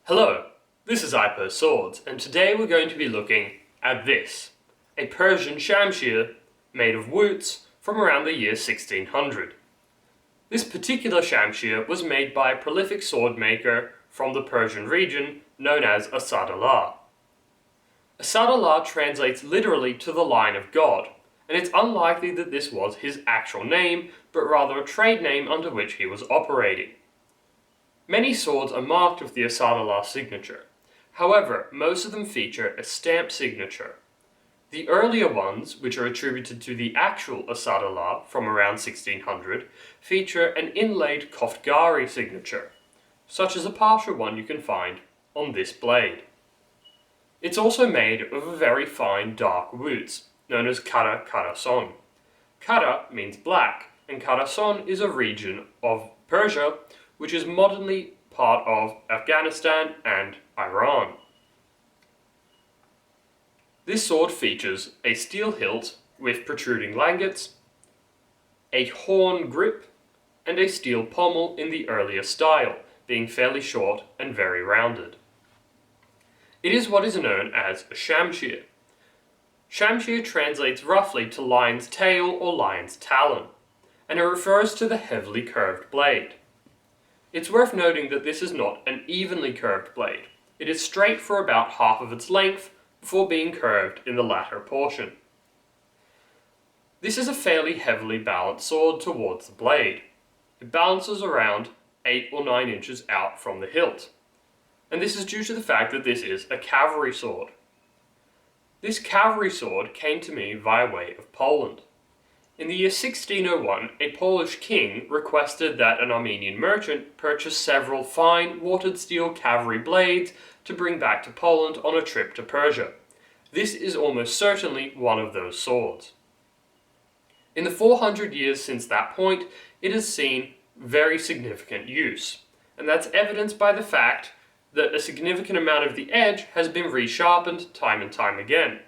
Hello, this is Swords, and today we're going to be looking at this, a Persian Shamshir made of Wootz from around the year 1600. This particular Shamshir was made by a prolific sword maker from the Persian region known as Assad Allah. Assad Allah translates literally to the line of God, and it's unlikely that this was his actual name, but rather a trade name under which he was operating. Many swords are marked with the Assad Allah signature. However, most of them feature a stamped signature. The earlier ones, which are attributed to the actual Assad Allah from around 1600, feature an inlaid Koftgari signature, such as a partial one you can find on this blade. It's also made of a very fine dark Wootz, known as Kara Khorason. Kara means black, and Khorason is a region of Persia which is modernly part of Afghanistan and Iran. This sword features a steel hilt with protruding langets, a horn grip, and a steel pommel in the earlier style, being fairly short and very rounded. It is what is known as a Shamshir. Shamshir translates roughly to lion's tail or lion's talon, and it refers to the heavily curved blade. It's worth noting that this is not an evenly curved blade. It is straight for about half of its length before being curved in the latter portion. This is a fairly heavily balanced sword towards the blade. It balances around 8 or 9 inches out from the hilt, and this is due to the fact that this is a cavalry sword. This cavalry sword came to me via way of Poland. In the year 1601, a Polish king requested that an Armenian merchant purchase several fine, watered steel cavalry blades to bring back to Poland on a trip to Persia. This is almost certainly one of those swords. In the 400 years since that point, it has seen very significant use, and that's evidenced by the fact that a significant amount of the edge has been resharpened time and time again.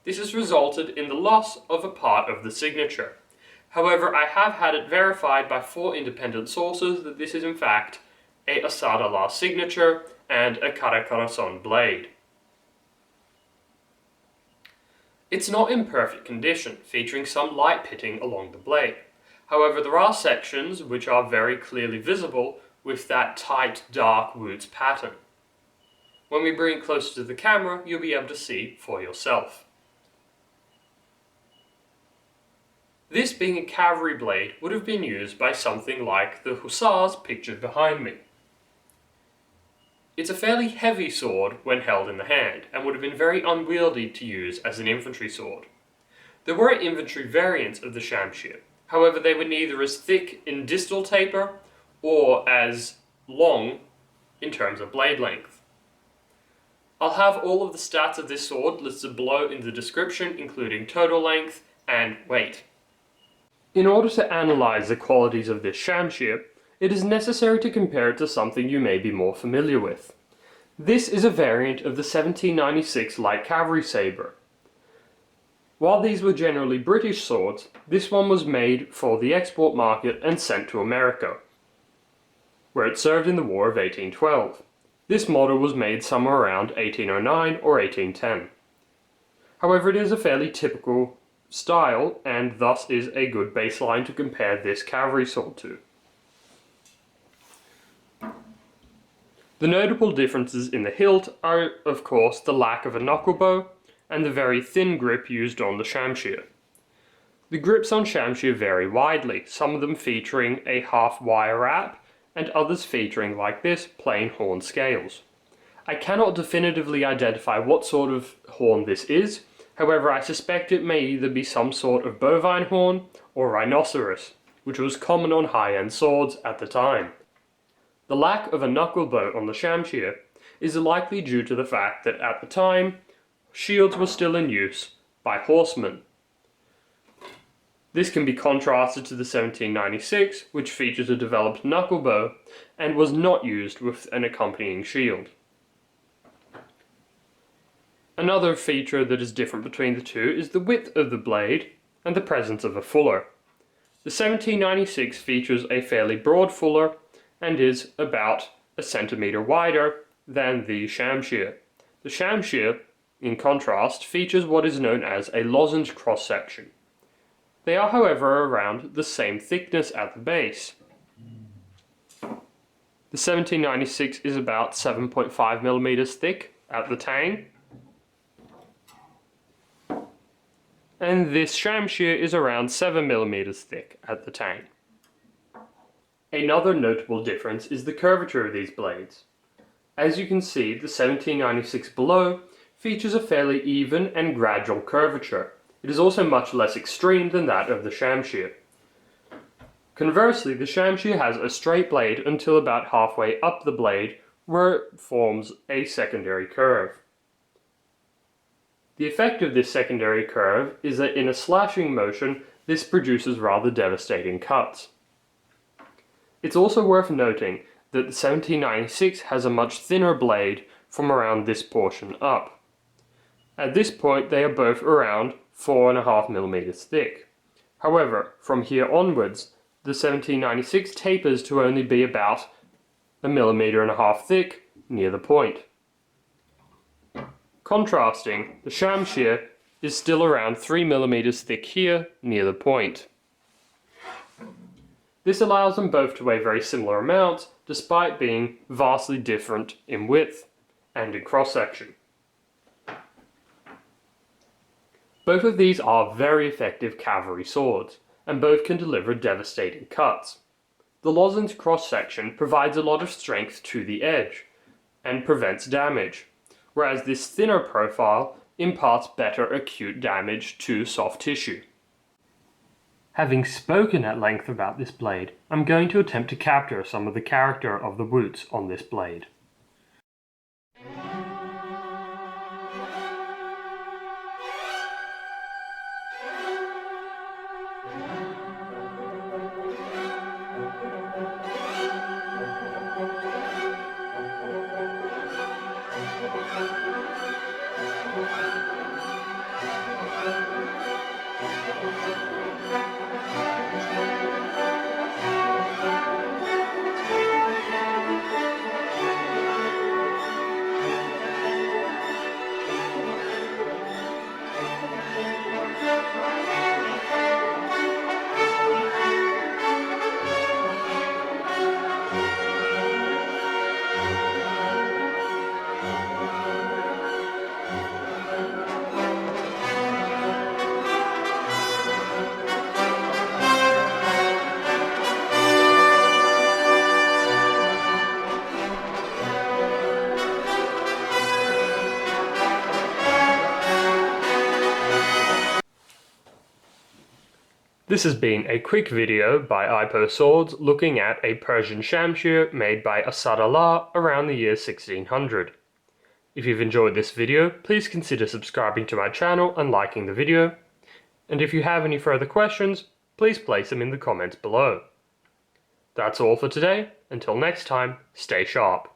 This has resulted in the loss of a part of the signature. However, I have had it verified by 4 independent sources that this is in fact a Assad Allah signature and a Kara Khorason blade. It's not in perfect condition, featuring some light pitting along the blade. However, there are sections which are very clearly visible with that tight, dark Wootz pattern. When we bring it closer to the camera, you'll be able to see for yourself. This being a cavalry blade would have been used by something like the hussars pictured behind me. It's a fairly heavy sword when held in the hand, and would have been very unwieldy to use as an infantry sword. There were infantry variants of the Shamshir, however they were neither as thick in distal taper or as long in terms of blade length. I'll have all of the stats of this sword listed below in the description, including total length and weight. In order to analyze the qualities of this Shamshir, it is necessary to compare it to something you may be more familiar with. This is a variant of the 1796 light cavalry sabre. While these were generally British swords, this one was made for the export market and sent to America, where it served in the War of 1812. This model was made somewhere around 1809 or 1810. However, it is a fairly typical style, and thus is a good baseline to compare this cavalry sword to. The notable differences in the hilt are, of course, the lack of a knuckle bow and the very thin grip used on the Shamshir. The grips on Shamshir vary widely, some of them featuring a half wire wrap and others featuring, like this, plain horn scales. I cannot definitively identify what sort of horn this is. However, I suspect it may either be some sort of bovine horn or rhinoceros, which was common on high-end swords at the time. The lack of a knuckle bow on the Shamshir is likely due to the fact that at the time, shields were still in use by horsemen. This can be contrasted to the 1796, which features a developed knuckle bow and was not used with an accompanying shield. Another feature that is different between the two is the width of the blade and the presence of a fuller. The 1796 features a fairly broad fuller and is about a centimetre wider than the Shamshir. The Shamshir, in contrast, features what is known as a lozenge cross-section. They are, however, around the same thickness at the base. The 1796 is about 7.5 millimeters thick at the tang, and this Shamshir is around 7 millimeters thick at the tang. Another notable difference is the curvature of these blades. As you can see, the 1796 below features a fairly even and gradual curvature. It is also much less extreme than that of the Shamshir. Conversely, the Shamshir has a straight blade until about halfway up the blade, where it forms a secondary curve. The effect of this secondary curve is that in a slashing motion, this produces rather devastating cuts. It's also worth noting that the 1796 has a much thinner blade from around this portion up. At this point, they are both around 4.5 millimeters thick. However, from here onwards, the 1796 tapers to only be about 1.5 millimeters thick near the point. Contrasting, the Shamshir is still around 3 millimeters thick here near the point. This allows them both to weigh very similar amounts, despite being vastly different in width and in cross-section. Both of these are very effective cavalry swords, and both can deliver devastating cuts. The lozenge cross-section provides a lot of strength to the edge, and prevents damage, whereas this thinner profile imparts better acute damage to soft tissue. Having spoken at length about this blade, I'm going to attempt to capture some of the character of the Wootz on this blade. This has been a quick video by IPO Swords looking at a Persian Shamshir made by Assad Allah around the year 1600. If you've enjoyed this video, please consider subscribing to my channel and liking the video. And if you have any further questions, please place them in the comments below. That's all for today. Until next time, stay sharp.